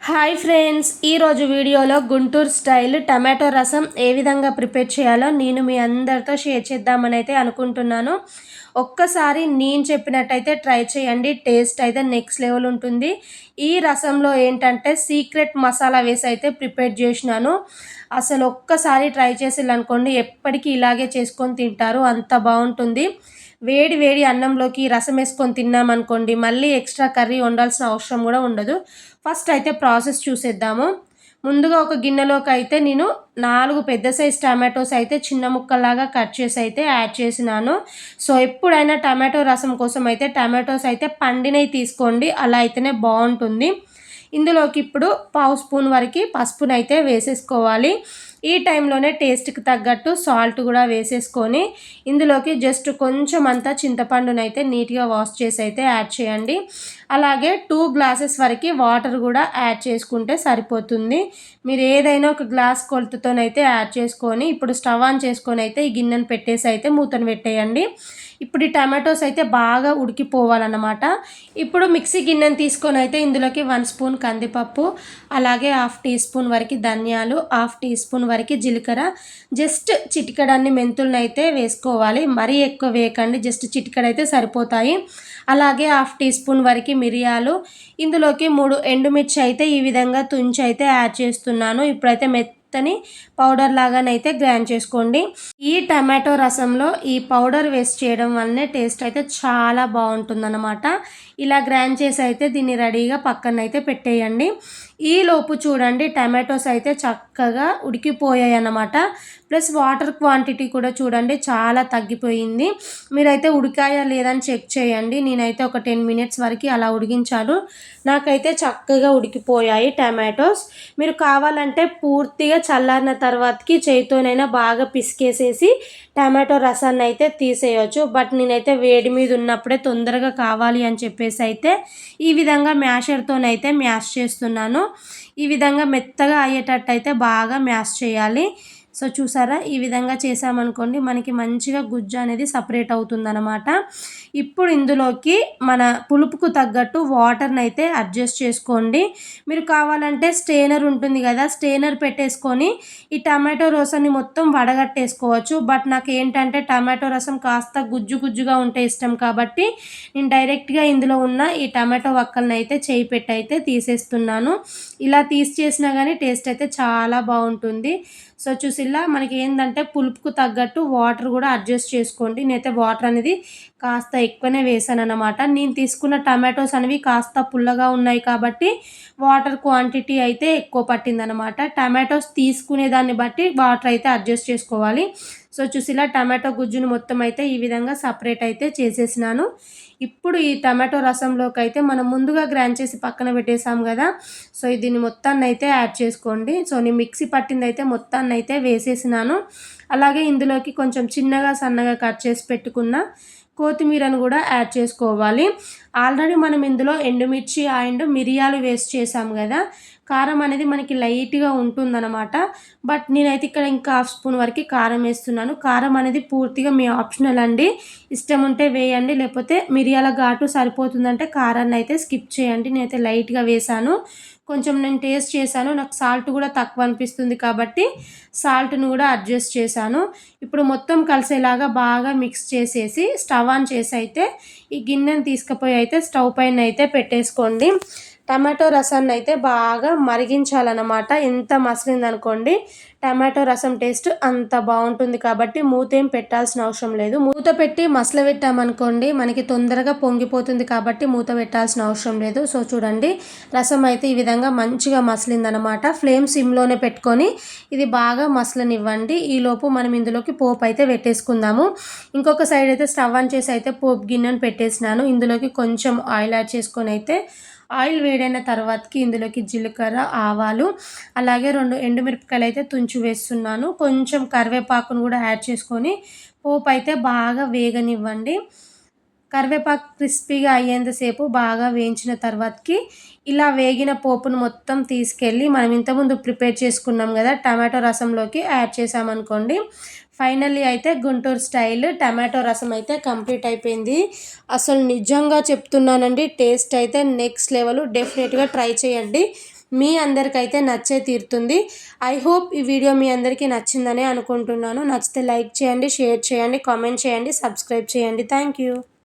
Hi friends, ఈరోజు వీడియోలో Guntur style tomato రసం ఏ విధంగా ప్రిపేర్ చేయాలో నేను మీ అందరితో షేర్ చేద్దామని అయితే అనుకుంటున్నాను. ఒక్కసారి నేను చెప్పినట్టయితే ట్రై చేయండి. టేస్ట్ అయితే నెక్స్ట్ లెవెల్ ఉంటుంది. ఈ రసంలో ఏంటంటే సీక్రెట్ మసాలా వేసి అయితే ప్రిపేర్ చేసినాను. అసలు ఒక్కసారి ట్రై చేసేయాలనుకోండి, ఎప్పటికీ ఇలాగే చేసుకొని తింటారు, అంత బాగుంటుంది. వేడి వేడి అన్నంలోకి రసం వేసుకొని తిన్నామనుకోండి, మళ్ళీ ఎక్స్ట్రా కర్రీ వండాల్సిన అవసరం కూడా ఉండదు. ఫస్ట్ అయితే ప్రాసెస్ చూసేద్దాము. ముందుగా ఒక గిన్నెలోకి అయితే నేను 4 పెద్ద సైజ్ టమాటోస్ అయితే చిన్న ముక్కల్లాగా కట్ చేసి అయితే యాడ్ చేసినాను. సో ఎప్పుడైనా టమాటో రసం కోసం అయితే టమాటోస్ అయితే పండినవి తీసుకోండి, అలా అయితేనే బాగుంటుంది. ఇందులోకి ఇప్పుడు పావు స్పూన్ వరకు పసుపునైతే వేసేసుకోవాలి. ఈ టైంలోనే టేస్ట్కి తగ్గట్టు సాల్ట్ కూడా వేసేసుకొని ఇందులోకి జస్ట్ కొంచెం అంతా చింతపండునైతే నీట్గా వాష్ చేసి అయితే యాడ్ చేయండి. అలాగే 2 గ్లాసెస్ వరకు వాటర్ కూడా యాడ్ చేసుకుంటే సరిపోతుంది. మీరు ఏదైనా ఒక గ్లాస్ కొలతతోనైతే యాడ్ చేసుకొని ఇప్పుడు స్టవ్ ఆన్ చేసుకొని అయితే ఈ గిన్నెను పెట్టేసి అయితే మూతను పెట్టేయండి. ఇప్పుడు ఈ టమాటోస్ అయితే బాగా ఉడికిపోవాలన్నమాట. ఇప్పుడు మిక్సీ గిన్నెను తీసుకొని అయితే ఇందులోకి 1 స్పూన్ కందిపప్పు, అలాగే 1/2 టీ స్పూన్ వరకు ధనియాలు, 1/2 టీ స్పూన్ వరకు జీలకర్ర, జస్ట్ చిటికెడన్ని మెంతులను అయితే వేసుకోవాలి. మరీ ఎక్కువ వేయకండి, జస్ట్ చిటికెడైతే సరిపోతాయి. అలాగే 1/2 టీ స్పూన్ వరకు మిరియాలు, ఇందులోకి 3 ఎండుమిర్చి అయితే ఈ విధంగా తుంచి అయితే యాడ్ చేస్తున్నాను. ఇప్పుడైతే మెత్తని పౌడర్ లాగానైతే గ్రైండ్ చేసుకోండి. ఈ టమాటో రసంలో ఈ పౌడర్ వేస్ట్ చేయడం వల్లనే టేస్ట్ అయితే చాలా బాగుంటుందన్నమాట. ఇలా గ్రైండ్ చేసి అయితే దీన్ని రెడీగా పక్కనైతే పెట్టేయండి. ఈలోపు చూడండి టమాటోస్ అయితే చక్కగా ఉడికిపోయాయి అన్నమాట. ప్లస్ వాటర్ క్వాంటిటీ కూడా చూడండి చాలా తగ్గిపోయింది. మీరైతే ఉడికాయా లేదని చెక్ చేయండి. నేనైతే ఒక 10 మినిట్స్ వరకు అలా ఉడికించాను. నాకైతే చక్కగా ఉడికిపోయాయి టమాటోస్. మీరు కావాలంటే పూర్తిగా చల్లారిన తర్వాతకి చేతితోనైనా బాగా పిసికేసేసి టమాటో రసాన్ని అయితే తీసేయచ్చు. బట్ నేనైతే వేడి మీద ఉన్నప్పుడే తొందరగా కావాలి అని చెప్పేసి అయితే ఈ విధంగా మ్యాషర్తోనైతే మ్యాష్ చేస్తున్నాను. ఈ విధంగా మెత్తగా అయ్యేటట్టు అయితే బాగా మ్యాష్ చేయాలి. సో చూసారా, ఈ విధంగా చేసామనుకోండి మనకి మంచిగా గుజ్జు అనేది సపరేట్ అవుతుందన్నమాట. ఇప్పుడు ఇందులోకి మన పులుపుకు తగ్గట్టు వాటర్ని అయితే అడ్జస్ట్ చేసుకోండి. మీరు కావాలంటే స్టెయినర్ ఉంటుంది కదా, స్టెయినర్ పెట్టేసుకొని ఈ టమాటో రసాన్ని మొత్తం వడగట్టేసుకోవచ్చు. బట్ నాకు ఏంటంటే టమాటో రసం కాస్త గుజ్జు గుజ్జుగా ఉంటే ఇష్టం కాబట్టి నేను డైరెక్ట్గా ఇందులో ఉన్న ఈ టమాటో వక్కల్ని అయితే చేయి పెట్టి అయితే తీసేస్తున్నాను. ఇలా తీసి చేసినా కానీ టేస్ట్ అయితే చాలా బాగుంటుంది. సో చూసిలా మనకి ఏంటంటే పులుపుకు తగ్గట్టు వాటర్ కూడా అడ్జస్ట్ చేసుకోండి. నేనైతే వాటర్ అనేది కాస్త ఎక్కువనే వేసాను అన్నమాట. నేను తీసుకున్న టమాటోస్ అనేవి కాస్త పుల్లగా ఉన్నాయి కాబట్టి వాటర్ క్వాంటిటీ అయితే ఎక్కువ పట్టిందనమాట. టమాటోస్ తీసుకునే దాన్ని బట్టి వాటర్ అయితే అడ్జస్ట్ చేసుకోవాలి. సో చూసిలా టమాటో గుజ్జును మొత్తం అయితే ఈ విధంగా సపరేట్ అయితే చేసేసినాను. ఇప్పుడు ఈ టమాటో రసంలోకి అయితే మనం ముందుగా గ్రైండ్ చేసి పక్కన పెట్టేసాం కదా, సో దీన్ని మొత్తాన్ని అయితే యాడ్ చేసుకోండి. సో నేను మిక్సీ పట్టింది అయితే మొత్తాన్ని అయితే వేసేసినాను. అలాగే ఇందులోకి కొంచెం చిన్నగా సన్నగా కట్ చేసి పెట్టుకున్న కొత్తిమీరను కూడా యాడ్ చేసుకోవాలి. ఆల్రెడీ మనం ఇందులో ఎండుమిర్చి అండ్ మిరియాలు వేస్ట్ చేసాం కదా, కారం అనేది మనకి లైట్గా ఉంటుందన్నమాట. బట్ నేనైతే ఇక్కడ ఇంకా 1/2 స్పూన్ వరకు కారం వేస్తున్నాను. కారం అనేది పూర్తిగా మీ ఆప్షనల్ అండి, ఇష్టం ఉంటే వేయండి, లేకపోతే మిరియాల ఘాటు సరిపోతుందంటే కారాన్ని అయితే స్కిప్ చేయండి. నేనైతే లైట్గా వేసాను. కొంచెం నేను టేస్ట్ చేశాను, నాకు సాల్ట్ కూడా తక్కువ అనిపిస్తుంది కాబట్టి సాల్ట్ను కూడా అడ్జస్ట్ చేశాను. ఇప్పుడు మొత్తం కలిసేలాగా బాగా మిక్స్ చేసేసి స్టవ్ ఆన్ చేసి అయితే ఈ గిన్నెను తీసుకుపోయి అయితే స్టవ్ పైన అయితే పెట్టేసుకోండి. టమాటో రసాన్ని అయితే బాగా మరిగించాలన్నమాట. ఎంత మసిలిందనుకోండి టమాటో రసం టేస్ట్ అంత బాగుంటుంది కాబట్టి మూత ఏం పెట్టాల్సిన అవసరం లేదు. మూత పెట్టి మసలబెట్టామనుకోండి మనకి తొందరగా పొంగిపోతుంది కాబట్టి మూత పెట్టాల్సిన అవసరం లేదు. సో చూడండి రసం అయితే ఈ విధంగా మంచిగా మసిలిందనమాట. ఫ్లేమ్ సిమ్లోనే పెట్టుకొని ఇది బాగా మసలనివ్వండి. ఈలోపు మనం ఇందులోకి పోపు అయితే పెట్టేసుకుందాము. ఇంకొక సైడ్ అయితే స్టవ్ ఆన్ చేసి అయితే పోపు గిన్నెను పెట్టేసినాను. ఇందులోకి కొంచెం ఆయిల్ యాడ్ చేసుకొని అయితే ఆయిల్ వేడైన తర్వాతకి ఇందులోకి జీలకర్ర, ఆవాలు, అలాగే 2 ఎండుమిరపకాయలు అయితే తుంచి వేస్తున్నాను. కొంచెం కరివేపాకును కూడా యాడ్ చేసుకొని పోపు అయితే బాగా వేగనివ్వండి. కరివేపాకు క్రిస్పీగా అయ్యేంతసేపు బాగా వేయించిన తర్వాతకి ఇలా వేగిన పోపును మొత్తం తీసుకెళ్ళి మనం ఇంతకుముందు ప్రిపేర్ చేసుకున్నాం కదా టమాటో రసంలోకి యాడ్ చేసామనుకోండి, ఫైనల్లీ అయితే గుంటూరు స్టైల్ టమాటో రసం అయితే కంప్లీట్ అయిపోయింది. అసలు నిజంగా చెప్తున్నానండి, టేస్ట్ అయితే నెక్స్ట్ లెవెల్. డెఫినెట్గా ట్రై చేయండి. మీ అందరికైతే నచ్చే తీరుతుంది. ఐ హోప్ ఈ వీడియో మీ అందరికీ నచ్చిందని అనుకుంటున్నాను. నచ్చితే లైక్ చేయండి, షేర్ చేయండి, కామెంట్ చేయండి, సబ్స్క్రైబ్ చేయండి. Thank you.